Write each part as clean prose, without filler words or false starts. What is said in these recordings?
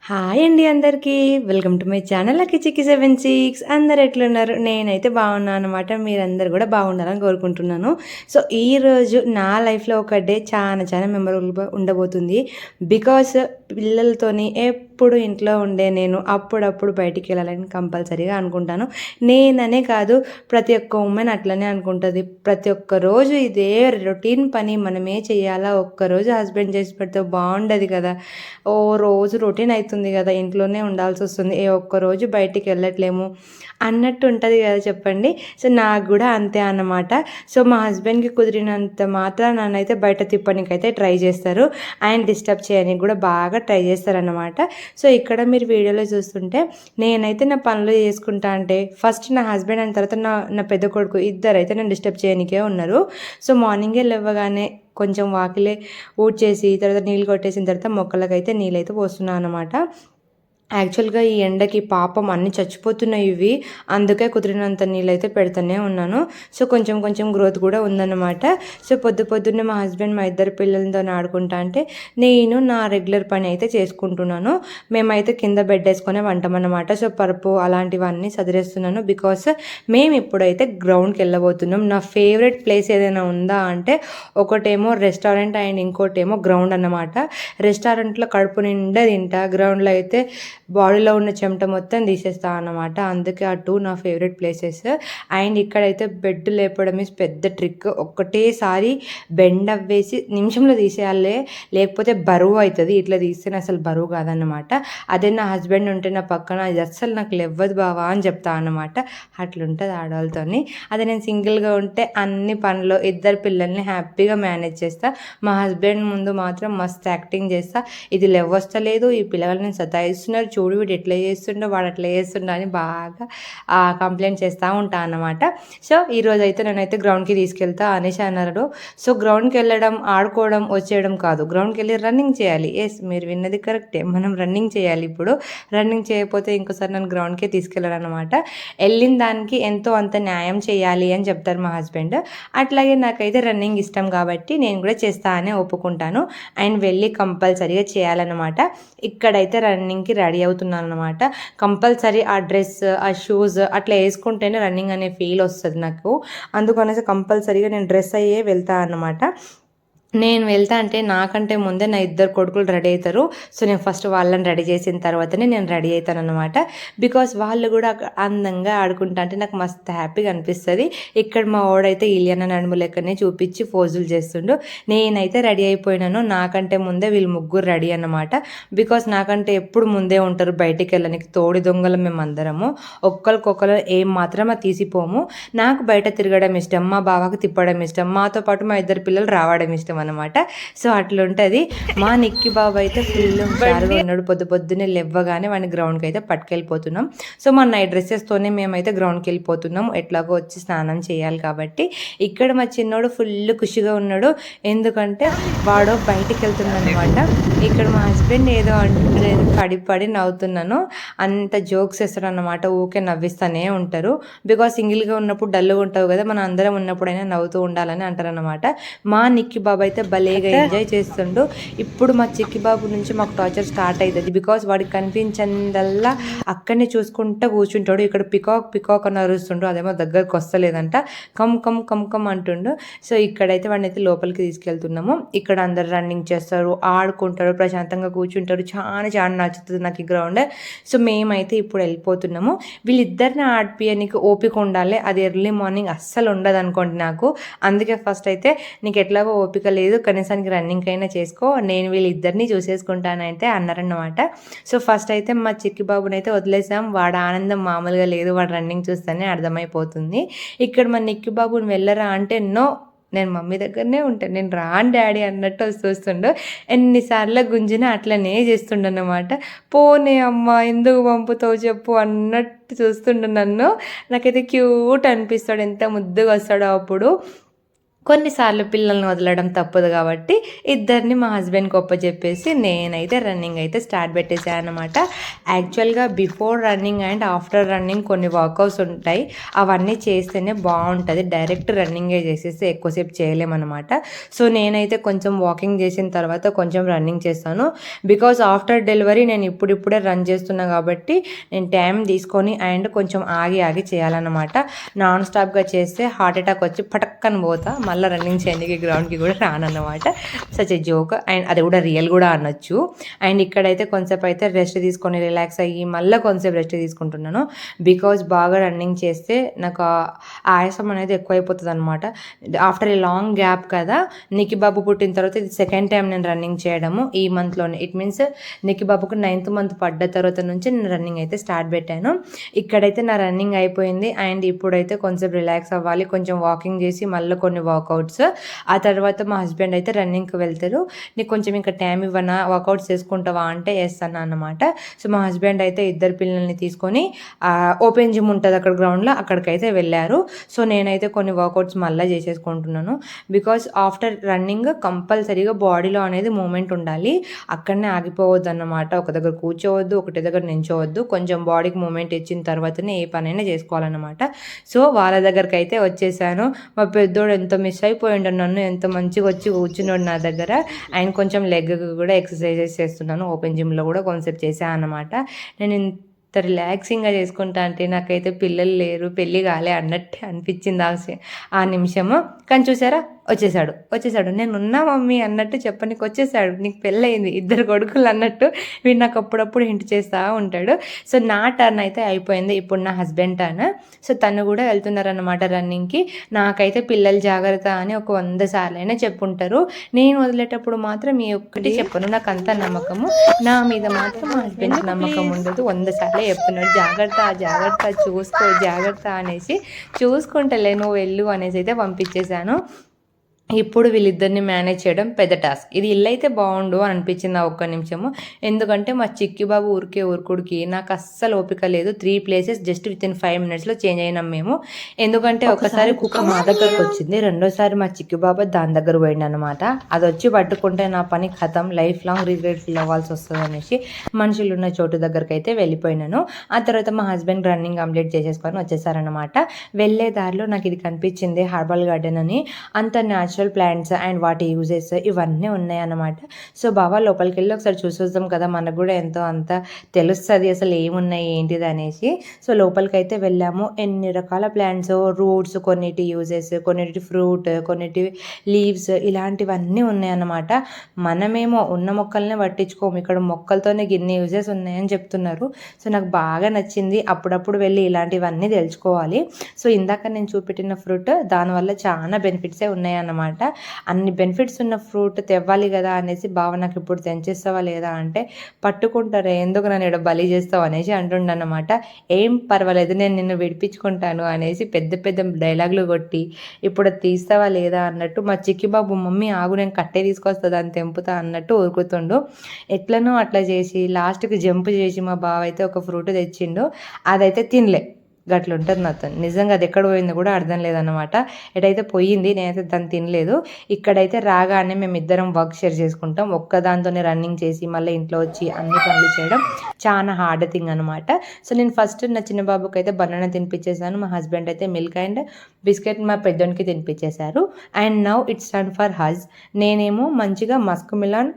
Hi అండి అందరికీ. Welcome to my channel lucky chikki 76. అందరు ఎట్లున్నారు? నేనైతే బాగున్నాను అనమాట. మీరందరూ కూడా బాగుండాలని కోరుకుంటున్నాను. సో ఈరోజు నా లైఫ్లో ఒక డే చాలా చాలా మెమరబుల్గా ఉండబోతుంది. బికాస్ పిల్లలతోని ఎప్పుడు ఇంట్లో ఉండే నేను అప్పుడప్పుడు బయటికి వెళ్ళాలని కంపల్సరీగా అనుకుంటాను. నేననే కాదు, ప్రతి ఒక్క ఉమెన్ అట్లనే అనుకుంటుంది. ప్రతి ఒక్క రోజు ఇదే రొటీన్ పని మనమే చేయాలా, ఒక్కరోజు హస్బెండ్ చేసి పెడితే బాగుండదు కదా. ఓ రోజు రొటీన్ అవుతుంది కదా, ఇంట్లోనే ఉండాల్సి వస్తుంది, ఏ ఒక్కరోజు బయటికి వెళ్ళట్లేము అన్నట్టు ఉంటుంది కదా చెప్పండి. సో నాకు కూడా అంతే అన్నమాట. సో మా హస్బెండ్కి కుదిరినంత మాత్రం నన్నైతే బయట తిప్పడానికైతే ట్రై చేస్తారు, ఆయన డిస్టర్బ్ చేయడానికి కూడా బాగా ట్రై చేస్తారన్నమాట. సో ఇక్కడ మీరు వీడియోలో చూస్తుంటే నేనైతే నా పనులు చేసుకుంటా అంటే ఫస్ట్ నా హస్బెండ్ అయిన తర్వాత నా పెద్ద కొడుకు ఇద్దరైతే నన్ను డిస్టర్బ్ చేయడానికే ఉన్నారు. సో మార్నింగే లేవగానే కొంచెం వాకిలే ఊడ్చేసి తర్వాత నీళ్ళు కొట్టేసిన తర్వాత మొక్కలకైతే నీళ్ళైతే పోస్తున్నాను అనమాట. యాక్చువల్గా ఈ ఎండకి పాపం అన్నీ చచ్చిపోతున్నాయి ఇవి, అందుకే కుదిరినంత నీళ్ళైతే పెడుతూనే ఉన్నాను. సో కొంచెం కొంచెం గ్రోత్ కూడా ఉందన్నమాట. సో పొద్దున్నే మా హస్బెండ్ మా ఇద్దరు పిల్లలతో ఆడుకుంటా అంటే నేను నా రెగ్యులర్ పని అయితే చేసుకుంటున్నాను. మేమైతే కింద బెడ్ వేసుకొని వంటామన్నమాట. సో పరుపు అలాంటివన్నీ సదిరేస్తున్నాను. బికాస్ మేము ఇప్పుడైతే గ్రౌండ్కి వెళ్ళబోతున్నాం. నా ఫేవరెట్ ప్లేస్ ఏదైనా ఉందా అంటే ఒకటేమో రెస్టారెంట్ అండ్ ఇంకోటేమో గ్రౌండ్ అన్నమాట. రెస్టారెంట్లో కడుపు నిండా తింటా, గ్రౌండ్లో అయితే బాడీలో ఉన్న చెమట మొత్తం తీసేస్తా అన్నమాట. అందుకే ఆ టూ నా ఫేవరెట్ ప్లేసెస్. అండ్ ఇక్కడైతే బెడ్ లేపడం మీన్స్ పెద్ద ట్రిక్. ఒక్కటేసారి బెండ్ అవ్వేసి నిమిషంలో తీసేయాలి, లేకపోతే బరువు అవుతుంది. ఇట్లా తీస్తేనే అసలు బరువు కాదన్నమాట. అదే నా హస్బెండ్ ఉంటే నా పక్కన ఇది అస్సలు నాకు లేవ్వదు బావా అని చెప్తా అన్నమాట. అట్లుంటుంది ఆడవాళ్ళతోని. అదే నేను సింగిల్గా ఉంటే అన్ని పనులు ఇద్దరు పిల్లల్ని హ్యాపీగా మేనేజ్ చేస్తా. మా హస్బెండ్ ముందు మాత్రం మస్తు యాక్టింగ్ చేస్తా, ఇది లేవస్తలేదు, ఈ పిల్లల్ని సతాయిస్తున్నారు, చూడు వీడు ఎట్లా చేస్తుండో వాడు అట్లా చేస్తుండో అని బాగా కంప్లైంట్ చేస్తూ ఉంటా అన్నమాట. సో ఈరోజు అయితే నేనైతే గ్రౌండ్కి తీసుకెళ్తా అనేసి అన్నారు. సో గ్రౌండ్కి వెళ్ళడం ఆడుకోవడం వచ్చేయడం కాదు, గ్రౌండ్కి వెళ్ళి రన్నింగ్ చేయాలి. ఎస్, మీరు విన్నది కరెక్టే, మనం రన్నింగ్ చేయాలి. ఇప్పుడు రన్నింగ్ చేయకపోతే ఇంకోసారి నన్ను గ్రౌండ్కే తీసుకెళ్ళాడు అనమాట. వెళ్ళిన దానికి ఎంతో అంత న్యాయం చేయాలి అని చెప్తారు మా హస్బెండ్. అట్లాగే నాకైతే రన్నింగ్ ఇష్టం కాబట్టి నేను కూడా చేస్తా అని ఒప్పుకుంటాను. అండ్ వెళ్ళి కంపల్సరీగా చేయాలన్నమాట. ఇక్కడైతే రన్నింగ్కి రెడీ అవుతున్నాను అనమాట. కంపల్సరీ ఆ డ్రెస్ ఆ షూస్ అట్లా వేసుకుంటేనే రన్నింగ్ అనే ఫీల్ వస్తుంది నాకు. అందుకనేసి కంపల్సరీగా నేను డ్రెస్ అయ్యే వెళ్తా అన్నమాట. నేను వెళ్తా అంటే నాకంటే ముందే నా ఇద్దరు కొడుకులు రెడీ అవుతారు. సో నేను ఫస్ట్ వాళ్ళని రెడీ చేసిన తర్వాతనే నేను రెడీ అవుతాను అనమాట. బికాస్ వాళ్ళు కూడా అందంగా ఆడుకుంటా అంటే నాకు మస్తు హ్యాపీగా అనిపిస్తుంది. ఇక్కడ మా వాడైతే ఇలియన నడుము లెక్కనే చూపించి ఫోజులు చేస్తుండు. నేనైతే రెడీ అయిపోయినాను, నాకంటే ముందే వీళ్ళు ముగ్గురు రెడీ అన్నమాట. బికాస్ నాకంటే ఎప్పుడు ముందే ఉంటారు బయటికి వెళ్ళడానికి. తోడి దొంగలు మేము అందరము, ఒక్కరికొకరు ఏం మాత్రమే తీసిపోము. నాకు బయట తిరగడం ఇష్టం, మా బావకి తిప్పడం ఇష్టం, మాతో పాటు మా ఇద్దరు పిల్లలు రావడం ఇష్టం అనమాట. సో అట్లుంటుంది. మా నిక్కి బాబు అయితే ఫుల్ హుషారుగా ఉన్నాడు. పొద్దున్నే లేవ్వగానే వాడిని గ్రౌండ్కి అయితే పట్టుకెళ్ళిపోతున్నాం. సో మా నైట్ డ్రెస్సెస్తోనే మేమైతే గ్రౌండ్కి వెళ్ళిపోతున్నాం, ఎట్లాగో వచ్చి స్నానం చేయాలి కాబట్టి. ఇక్కడ మా చిన్నోడు ఫుల్ ఖుషిగా ఉన్నాడు, ఎందుకంటే వాడు బయటికి వెళ్తున్నాడు అనమాట. ఇక్కడ మా హస్బెండ్ ఏదో అంటే పడి నవ్వుతున్నాను. అంత జోక్స్ వేస్తాడు అనమాట, ఊకే నవ్విస్తూనే ఉంటారు. బికాస్ సింగిల్గా ఉన్నప్పుడు డల్గా ఉంటావు కదా, మనం అందరం ఉన్నప్పుడైనా నవ్వుతూ ఉండాలని అంటారనమాట. మా నిక్కి బాబు అయితే భలేగా ఎంజాయ్ చేస్తుండు. ఇప్పుడు మా చిక్కి బాబు నుంచి మాకు టార్చర్ స్టార్ట్ అవుతుంది. బికాస్ వాడికి కనిపించిందల్లా అక్కడనే చూసుకుంటూ కూర్చుంటాడు. ఇక్కడ పికాక్ అని అరుస్తుండు, అదేమో దగ్గరకు వస్తలేదంట, కమ్ కమ్ కమ్ కమ్ అంటుండు. సో ఇక్కడైతే వాడిని అయితే లోపలికి తీసుకెళ్తున్నాము. ఇక్కడ అందరు రన్నింగ్ చేస్తారు, ఆడుకుంటారు, ప్రశాంతంగా కూర్చుంటారు. చాలా చాలా నచ్చుతుంది నాకు ఈ గ్రౌండ్. సో మేమైతే ఇప్పుడు వెళ్ళిపోతున్నాము. వీళ్ళిద్దరిని ఆడిపియనికి ఓపిక ఉండాలి, అది ఎర్లీ మార్నింగ్ అస్సలు ఉండదు అనుకోండి నాకు. అందుకే ఫస్ట్ అయితే నీకు ఎట్లాగో ఓపిక లేదు, కనీసానికి రన్నింగ్ అయినా చేసుకో, నేను వీళ్ళిద్దరిని చూసేసుకుంటానైతే అన్నారన్నమాట. సో ఫస్ట్ అయితే మా చిక్కి బాబుని అయితే వదిలేసాం. వాడు ఆనందం మామూలుగా లేదు, వాడు రన్నింగ్ చూస్తేనే అర్థమైపోతుంది. ఇక్కడ మా నిక్కి బాబుని వెళ్ళరా అంటే నో, నేను మమ్మీ దగ్గరనే ఉంటాను, నేను రాను డాడీ అన్నట్టు వస్తుండు. ఎన్నిసార్లు గుంజినా అట్లనే చేస్తుండన్నమాట. పోనీ అమ్మ ఎందుకు పంపుతావు చెప్పు అన్నట్టు చూస్తుండు నన్ను. నాకైతే క్యూట్ అనిపిస్తాడు, ఎంత ముద్దుగా వస్తాడో అప్పుడు. కొన్నిసార్లు పిల్లల్ని వదలడం తప్పదు కాబట్టి ఇద్దరిని మా హస్బెండ్కి ఒప్పచెప్పేసి నేనైతే రన్నింగ్ అయితే స్టార్ట్ పెట్టేసాను అనమాట. యాక్చువల్గా before running and after running కొన్ని వర్కౌట్స్ ఉంటాయి, అవన్నీ చేస్తేనే బాగుంటుంది. డైరెక్ట్ రన్నింగే చేసేస్తే ఎక్కువసేపు చేయలేమన్నమాట. సో నేనైతే కొంచెం వాకింగ్ చేసిన తర్వాత కొంచెం రన్నింగ్ చేస్తాను. బికాజ్ ఆఫ్టర్ డెలివరీ నేను ఇప్పుడిప్పుడే రన్ చేస్తున్నా కాబట్టి నేను టైం తీసుకొని అండ్ కొంచెం ఆగి ఆగి చేయాలన్నమాట. నాన్ స్టాప్గా చేస్తే హార్ట్ అటాక్ వచ్చి పటక్కని పోతా, మళ్ళీ రన్నింగ్ చేయడానికి గ్రౌండ్కి కూడా రానన్నమాట. సచ్ ఏ జోక్, అండ్ అది కూడా రియల్ కూడా అనొచ్చు. అండ్ ఇక్కడైతే కొంచెంసేపు అయితే రెస్ట్ తీసుకొని రిలాక్స్ అయ్యి మళ్ళీ కొంచెంసేపు రెస్ట్ తీసుకుంటున్నాను. బికాజ్ బాగా రన్నింగ్ చేస్తే నాకు ఆయాసం అనేది ఎక్కువైపోతుంది అనమాట. ఆఫ్టర్ ఏ లాంగ్ గ్యాప్ కదా, నికి బాబు పుట్టిన తర్వాత ఇది సెకండ్ టైం నేను రన్నింగ్ చేయడము ఈ మంత్లోనే. ఇట్ మీన్స్ నికి బాబుకు 9th మంత్ పడ్డ తర్వాత నుంచి నేను రన్నింగ్ అయితే స్టార్ట్ పెట్టాను. ఇక్కడైతే నా రన్నింగ్ అయిపోయింది అండ్ ఇప్పుడైతే కొంచెం రిలాక్స్ అవ్వాలి, కొంచెం వాకింగ్ చేసి మళ్ళీ కొన్ని వర్కౌట్స్. ఆ తర్వాత మా హస్బెండ్ అయితే రన్నింగ్కి వెళ్తారు. నీకు కొంచెం ఇంకా టైం ఇవ్వనా, వర్కౌట్స్ చేసుకుంటావా అంటే వేస్తాను అన్నమాట. సో మా హస్బెండ్ అయితే ఇద్దరు పిల్లల్ని తీసుకొని ఓపెన్ జిమ్ ఉంటుంది అక్కడ గ్రౌండ్లో, అక్కడికైతే వెళ్ళారు. సో నేనైతే కొన్ని వర్కౌట్స్ మళ్ళీ చేసేసుకుంటున్నాను. బికాజ్ ఆఫ్టర్ రన్నింగ్ కంపల్సరీగా బాడీలో అనేది మూమెంట్ ఉండాలి, అక్కడనే ఆగిపోవద్దు అన్నమాట. ఒక దగ్గర కూర్చోవద్దు, ఒకటి దగ్గర నించోవద్దు, కొంచెం బాడీకి మూమెంట్ ఇచ్చిన తర్వాతనే ఏ పనైనా చేసుకోవాలన్నమాట. సో వాళ్ళ దగ్గరికి అయితే వచ్చేసాను. మా పెద్దోడు ఎంత మిస్ అయిపోయిండు నన్ను, ఎంత మంచిగా వచ్చి కూర్చున్నాడు నా దగ్గర. ఆయన కొంచెం లెగ్ కూడా ఎక్సర్సైజెస్ చేస్తున్నాను, ఓపెన్ జిమ్లో కూడా కాన్సెప్ట్ చేశాను అనమాట. నేను ఇంత రిలాక్సింగ్గా చేసుకుంటా అంటే నాకైతే పిల్లలు లేరు, పెళ్ళి కాలే అన్నట్టు అనిపించింది ఆ నిమిషము. కానీ చూసారా, వచ్చేసాడు నేను ఉన్నా మమ్మీ అన్నట్టు చెప్పనీకి వచ్చేసాడు. నీకు పెళ్ళయింది, 2 కొడుకులు అన్నట్టు వీడు నాకు అప్పుడప్పుడు హింట్ చేస్తూ ఉంటాడు. సో నా టర్న్ అయితే అయిపోయింది, ఇప్పుడు నా హస్బెండ్ టర్న్. సో తను కూడా వెళ్తున్నారన్నమాట రన్నింగ్కి. నాకైతే పిల్లలు జాగ్రత్త అని ఒక 100 సార్లైనా చెప్పుంటారు. నేను వదిలేటప్పుడు మాత్రం ఈ ఒక్కటి చెప్పను, నాకు అంత నమ్మకము. నా మీద మాత్రం మా హస్బెండ్కి నమ్మకం ఉండదు. 100 సార్లే చెప్తున్నాడు, జాగ్రత్త చూసుకో జాగ్రత్త అనేసి. చూసుకుంటలే నువ్వు వెళ్ళు అనేసి అయితే పంపించేశాను. ఇప్పుడు వీళ్ళిద్దరిని మేనేజ్ చేయడం పెద్ద టాస్క్. ఇది ఇల్లు అయితే బాగుండు అని అనిపించింది ఆ ఒక్క నిమిషము. ఎందుకంటే మా చిక్కి బాబు ఊరుకుడికి నాకు అస్సలు ఓపిక లేదు. 3 ప్లేసెస్ జస్ట్ వితిన్ 5 minutesలో చేంజ్ అయినాం మేము. ఎందుకంటే ఒకసారి కుక్క మా దగ్గరకు వచ్చింది, రెండోసారి మా చిక్కి బాబు దాని దగ్గర పోయింది అనమాట. అది వచ్చి పట్టుకుంటే నా పని ఖతం, లైఫ్ లాంగ్ రిగ్రెట్ ఫీల్ అవ్వాల్సి వస్తుంది అనేసి మనుషులు ఉన్న చోటు దగ్గరికి అయితే వెళ్ళిపోయినాను. ఆ తర్వాత మా హస్బెండ్ రన్నింగ్ కంప్లీట్ చేసేసుకొని వచ్చేసారనమాట. వెళ్ళే దారిలో నాకు ఇది కనిపించింది, హర్బల్ గార్డెన్ అని. అంత న్యాచురల్ ప్లాంట్స్ అండ్ వాటి యూజెస్ ఇవన్నీ ఉన్నాయన్నమాట. సో బాబా లోపలికి వెళ్ళి ఒకసారి చూసొద్దాం కదా, మనకు కూడా ఎంతో అంత తెలుస్తుంది అసలు ఏమున్నాయి ఏంటిది అనేసి. సో లోపలికి అయితే వెళ్ళాము. ఎన్ని రకాల ప్లాంట్స్, రూట్స్, కొన్నిటి యూజెస్, కొన్నిటి ఫ్రూట్, కొన్నిటి లీవ్స్, ఇలాంటివన్నీ ఉన్నాయన్నమాట. మనమేమో ఉన్న మొక్కల్ని పట్టించుకోము, ఇక్కడ మొక్కలతోనే గిన్ని యూజెస్ ఉన్నాయని చెప్తున్నారు. సో నాకు బాగా నచ్చింది, అప్పుడప్పుడు వెళ్ళి ఇలాంటివన్నీ తెలుసుకోవాలి. సో ఇందాక నేను చూపెట్టిన ఫ్రూట్ దానివల్ల చాలా బెనిఫిట్సే ఉన్నాయన్నమాట. అన్ని బెనిఫిట్స్ ఉన్న ఫ్రూట్ తెవ్వాలి కదా అనేసి బావ నాకు ఇప్పుడు తెంచేస్తావా లేదా అంటే, పట్టుకుంటారా ఎందుకు నన్ను ఇక్కడ బలి చేస్తావు అనేసి అంటుండనమాట. ఏం పర్వాలేదు నేను నిన్ను విడిపించుకుంటాను అనేసి పెద్ద పెద్ద డైలాగులు కొట్టి ఇప్పుడు తీస్తావా లేదా అన్నట్టు, మా చిక్కి బాబు మమ్మీ ఆగు నేను కట్టే తీసుకొస్తా దాన్ని తెంపుతా అన్నట్టు ఊరుకుతుండు. ఎట్లనో అట్లా చేసి లాస్ట్కి జంప్ చేసి మా బావ అయితే ఒక ఫ్రూట్ తెచ్చిండు. అదైతే తినలే, గట్ల ఉంటుంది నాతో. నిజంగా అది ఎక్కడ పోయిందో కూడా అర్థం లేదన్నమాట. ఎటైతే పోయింది, నేనైతే దాన్ని తినలేదు. ఇక్కడైతే రాగానే మేము ఇద్దరం వర్క్ షేర్ చేసుకుంటాం. ఒక్కదాంతోనే రన్నింగ్ చేసి మళ్ళీ ఇంట్లో వచ్చి అన్ని పనులు చేయడం చాలా హార్డ్ థింగ్ అనమాట. సో నేను ఫస్ట్ నా చిన్న బాబుకి అయితే బనానా తినిపించేసాను, మా హస్బెండ్ అయితే మిల్క్ అండ్ బిస్కెట్ మా పెద్దోనికి తినిపించేశారు. And now it's turn for his. నేనేమో మంచిగా మస్క్ మిలాన్,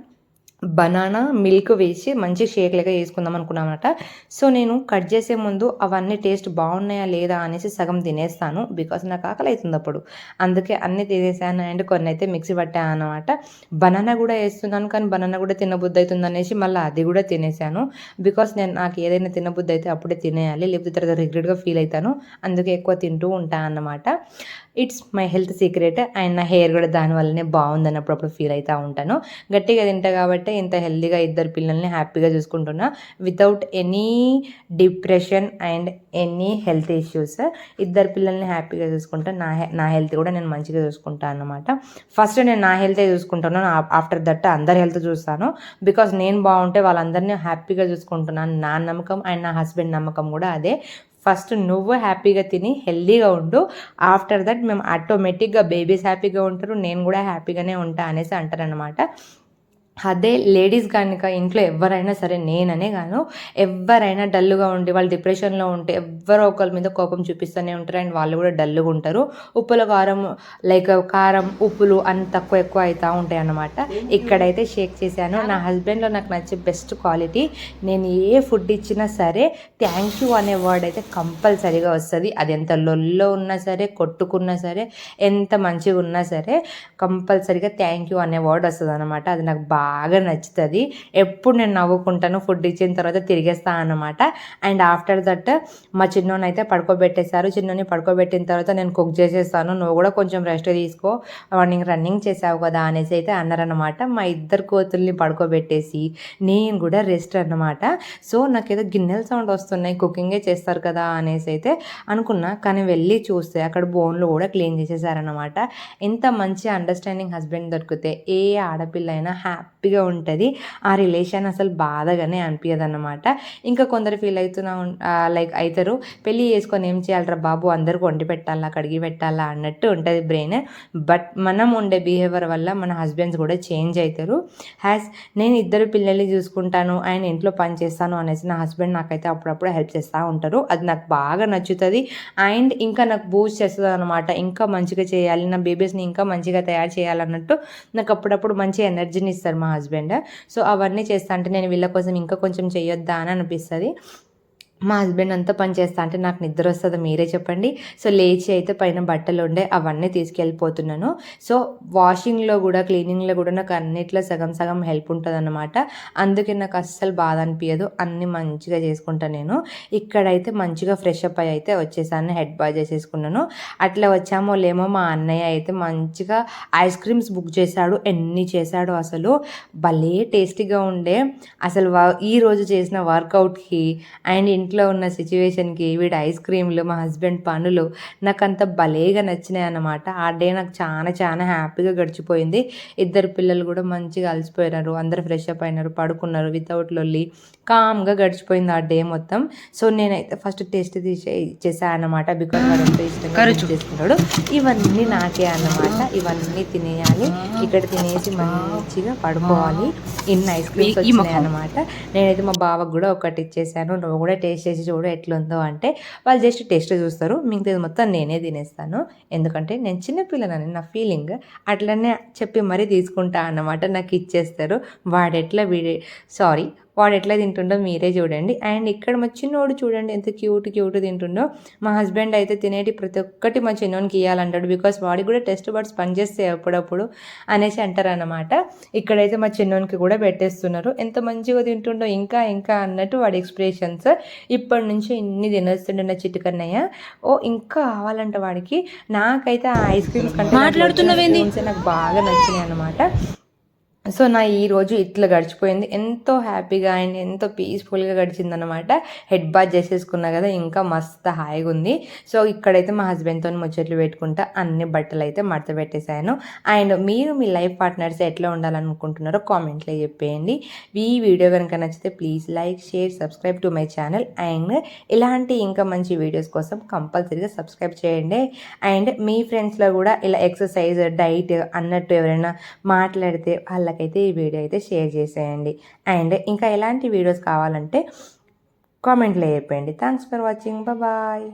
బనానా, మిల్క్ వేసి మంచి షేక్ లెక్క చేసుకుందాం అనుకున్నామన్నమాట. సో నేను కట్ చేసే ముందు అవన్నీ టేస్ట్ బాగున్నాయా లేదా అనేసి సగం తినేస్తాను, బికాస్ నాకు ఆకలి అవుతుంది అప్పుడు. అందుకే అన్నీ తినేసాను అండ్ కొన్ని అయితే మిక్సీ పట్టాను అనమాట. బనానా కూడా వేస్తున్నాను, కానీ బనానా కూడా తినబుద్ధి అవుతుంది అనేసి మళ్ళీ అది కూడా తినేసాను. బికాస్ నాకు ఏదైనా తినబుద్ధి అయితే అప్పుడే తినేయాలి, లేకపోతే తర్వాత రిగ్రెట్గా ఫీల్ అవుతాను. అందుకే ఎక్కువ తింటూ ఉంటాను అన్నమాట. It's my health secret. And నా హెయిర్ కూడా దానివల్లనే బాగుందని అప్పుడప్పుడు ఫీల్ అవుతూ ఉంటాను. గట్టిగా తింటా కాబట్టి ఇంత హెల్తీగా ఇద్దరు పిల్లల్ని హ్యాపీగా చూసుకుంటున్నా, without any depression and any health issues. ఇద్దరు పిల్లల్ని హ్యాపీగా చూసుకుంటా, నా హెల్త్ కూడా నేను మంచిగా చూసుకుంటాను అన్నమాట. ఫస్ట్ నేను నా హెల్తే చూసుకుంటాను, ఆఫ్టర్ దట్ అందరి హెల్త్ చూస్తాను. బికాస్ నేను బాగుంటే వాళ్ళందరినీ హ్యాపీగా చూసుకుంటున్నాను, నా నమ్మకం అండ్ నా హస్బెండ్ నమ్మకం కూడా అదే. ఫస్ట్ నువ్వు హ్యాపీగా తిని హెల్దీగా ఉండు, ఆఫ్టర్ దట్ మేము ఆటోమేటిక్గా బేబీస్ హ్యాపీగా ఉంటారు, నేను కూడా హ్యాపీగానే ఉంటా అనేసి అంటారనమాట. అదే లేడీస్ కనుక ఇంట్లో ఎవరైనా సరే, నేననే కాను, ఎవరైనా డల్గా ఉండి వాళ్ళు డిప్రెషన్లో ఉంటే ఎవరో ఒకరి మీద కోపం చూపిస్తూనే ఉంటారు అండ్ వాళ్ళు కూడా డల్గా ఉంటారు. ఉప్పుల కారం కారం ఉప్పులు అన్ని తక్కువ ఎక్కువ అవుతూ ఉంటాయి అన్నమాట. ఇక్కడైతే షేక్ చేశాను. నా హస్బెండ్లో నాకు నచ్చే బెస్ట్ క్వాలిటీ, నేను ఏ ఫుడ్ ఇచ్చినా సరే థ్యాంక్ యూ అనే వర్డ్ అయితే కంపల్సరీగా వస్తుంది. అది ఎంత లొల్లో ఉన్నా సరే, కొట్టుకున్నా సరే, ఎంత మంచిగా ఉన్నా సరే కంపల్సరీగా థ్యాంక్ యూ అనే వర్డ్ వస్తుంది అనమాట. అది నాకు బాగా నచ్చుతుంది. ఎప్పుడు నేను నవ్వుకుంటాను, ఫుడ్ ఇచ్చిన తర్వాత తిరిగేస్తాను అన్నమాట. అండ్ ఆఫ్టర్ దట్ మా చిన్నోని అయితే పడుకోబెట్టేశారు. చిన్నోని పడుకోబెట్టిన తర్వాత నేను కుక్ చేసేస్తాను, నువ్వు కూడా కొంచెం రెస్ట్ తీసుకో, మార్నింగ్ రన్నింగ్ చేసావు కదా అనేసి అయితే అన్నారనమాట. మా ఇద్దరు కోతుల్ని పడుకోబెట్టేసి నేను కూడా రెస్ట్ అన్నమాట. సో నాకేదో గిన్నెల సౌండ్ వస్తున్నాయి, కుకింగే చేస్తారు కదా అనేసి అయితే అనుకున్నా. కానీ వెళ్ళి చూస్తే అక్కడ బోన్లు కూడా క్లీన్ చేసేసారనమాట. ఇంత మంచి అండర్స్టాండింగ్ హస్బెండ్ దొరికితే ఏ ఆడపిల్ల అయినా హ్యాపీగా ఉంటుంది. ఆ రిలేషన్ అసలు బాధగానే అనిపించదు అన్నమాట. ఇంకా కొందరు ఫీల్ అవుతారు, పెళ్ళి చేసుకొని ఏం చేయాలరా బాబు, అందరికి వండి పెట్టాలా, కడిగి పెట్టాలా అన్నట్టు ఉంటుంది బ్రెయిన్. బట్ మనం ఉండే బిహేవియర్ వల్ల మన హస్బెండ్స్ కూడా చేంజ్ అవుతారు. నేను ఇద్దరు పిల్లల్ని చూసుకుంటాను, ఆయన ఇంట్లో పని చేస్తాను అనేసి నా హస్బెండ్ నాకైతే అప్పుడప్పుడు హెల్ప్ చేస్తూ ఉంటారు. అది నాకు బాగా నచ్చుతుంది. అండ్ ఇంకా నాకు బూస్ట్ చేస్తుంది అనమాట. ఇంకా మంచిగా చేయాలి, నా బేబీస్ని ఇంకా మంచిగా తయారు చేయాలన్నట్టు నాకు అప్పుడప్పుడు మంచి ఎనర్జీని ఇస్తారు మా హస్బెండ్. సో అవన్నీ చేస్తా అంటే నేను వీళ్ళ కోసం ఇంకా కొంచెం చేయొద్దా అని అనిపిస్తుంది. మా హస్బెండ్ అంతా పని చేస్తా అంటే నాకు నిద్ర వస్తుందో మీరే చెప్పండి. సో లేచి అయితే పైన బట్టలు ఉండే అవన్నీ తీసుకెళ్ళిపోతున్నాను. సో వాషింగ్లో కూడా క్లీనింగ్లో కూడా నాకు అన్నిట్లో సగం సగం హెల్ప్ ఉంటుంది అన్నమాట. అందుకే నాకు అస్సలు బాధ అనిపించదు, అన్నీ మంచిగా చేసుకుంటాను నేను. ఇక్కడైతే మంచిగా ఫ్రెష్ అప్ అయితే వచ్చేసాను, హెడ్ బాత్ చేసేసుకున్నాను. అట్లా వచ్చామో లేమో మా అన్నయ్య అయితే మంచిగా ఐస్ క్రీమ్స్ బుక్ చేశాడు. ఎన్ని చేశాడు అసలు, భలే టేస్టీగా ఉండే అసలు. ఈరోజు చేసిన వర్కౌట్కి అండ్ ఇంట్లో ఉన్న సిచ్యువేషన్కి వీడి ఐస్ క్రీమ్లు, మా హస్బెండ్ పనులు నాకు అంత భలేగా నచ్చినాయి అన్నమాట. ఆ డే నాకు చాలా చాలా హ్యాపీగా గడిచిపోయింది. ఇద్దరు పిల్లలు కూడా మంచిగా అలసిపోయినారు, అందరు ఫ్రెష్ అప్ అయినారు, పడుకున్నారు, వితౌట్ లొల్లి కామ్గా గడిచిపోయింది ఆ డే మొత్తం. సో నేనైతే ఫస్ట్ టేస్ట్ ఇచ్చేసాను అన్నమాట, బికాజ్ వాడు ఎంతో ఇష్టంగా చేసుకుంటాడు. ఇవన్నీ నాకే అన్నమాట, ఇవన్నీ తినేయాలి. ఇక్కడ తినేసి మంచిగా పడుకోవాలి. ఇన్ని ఐస్ క్రీమ్స్ వచ్చినాయి అన్నమాట. నేనైతే మా బావకు కూడా ఒకటి ఇచ్చేసాను, నువ్వు కూడా టేస్ట్ చేసి చూడు ఎట్లుందో అంటే. వాళ్ళు జస్ట్ టేస్ట్ చూస్తారు, మిగతాది మొత్తం నేనే తినేస్తాను. ఎందుకంటే నేను చిన్నపిల్లనని నా ఫీలింగ్, అట్లనే చెప్పి మరీ తీసుకుంటా అన్నమాట. నాకు ఇచ్చేస్తారు. వాడు ఎట్లా తింటుండో మీరే చూడండి. అండ్ ఇక్కడ మా చిన్నోడు చూడండి ఎంత క్యూట్ తింటుండో. మా హస్బెండ్ అయితే తినేటి ప్రతి ఒక్కటి మా చిన్నోనికి ఇవ్వాలంటాడు, బికాస్ వాడికి కూడా టెస్ట్ బర్డ్స్ పనిచేస్తాయి అప్పుడప్పుడు అనేసి అంటారన్నమాట. ఇక్కడైతే మా చిన్నోనికి కూడా పెట్టేస్తున్నారు. ఎంత మంచిగా తింటుండో, ఇంకా ఇంకా అన్నట్టు వాడి ఎక్స్ప్రెషన్స్. ఇప్పటి నుంచి ఇన్ని తినేస్తుండే నా చిట్టుకన్నయ్య. ఇంకా కావాలంట వాడికి. నాకైతే ఆ ఐస్ క్రీమ్స్ కంటే నాకు బాగా నచ్చినాయి అన్నమాట. సో నా ఈరోజు ఇట్లా గడిచిపోయింది, ఎంతో హ్యాపీగా అండ్ ఎంతో పీస్ఫుల్గా గడిచిందనమాట. హెడ్ బాత్ చేసేసుకున్నా కదా, ఇంకా మస్తు హాయిగా ఉంది. సో ఇక్కడైతే మా హస్బెండ్తో ముచ్చట్లు పెట్టుకుంటా అన్ని బట్టలు అయితే మడత పెట్టేశాను. అండ్ మీరు మీ లైఫ్ పార్ట్నర్స్ ఎట్లా ఉండాలనుకుంటున్నారో కామెంట్లో చెప్పేయండి. ఈ వీడియో కనుక నచ్చితే please like, share, subscribe to my channel. And ఇలాంటి ఇంకా మంచి వీడియోస్ కోసం కంపల్సరీగా సబ్స్క్రైబ్ చేయండి. అండ్ మీ ఫ్రెండ్స్లో కూడా ఇలా ఎక్సర్సైజ్, డైట్ అన్నట్టు ఎవరైనా మాట్లాడితే వాళ్ళకైతే ఈ వీడియో అయితే షేర్ చేసేయండి. అండ్ ఇంకా ఎలాంటి వీడియోస్ కావాలంటే కామెంట్లో చెప్పండి. Thanks for watching, bye.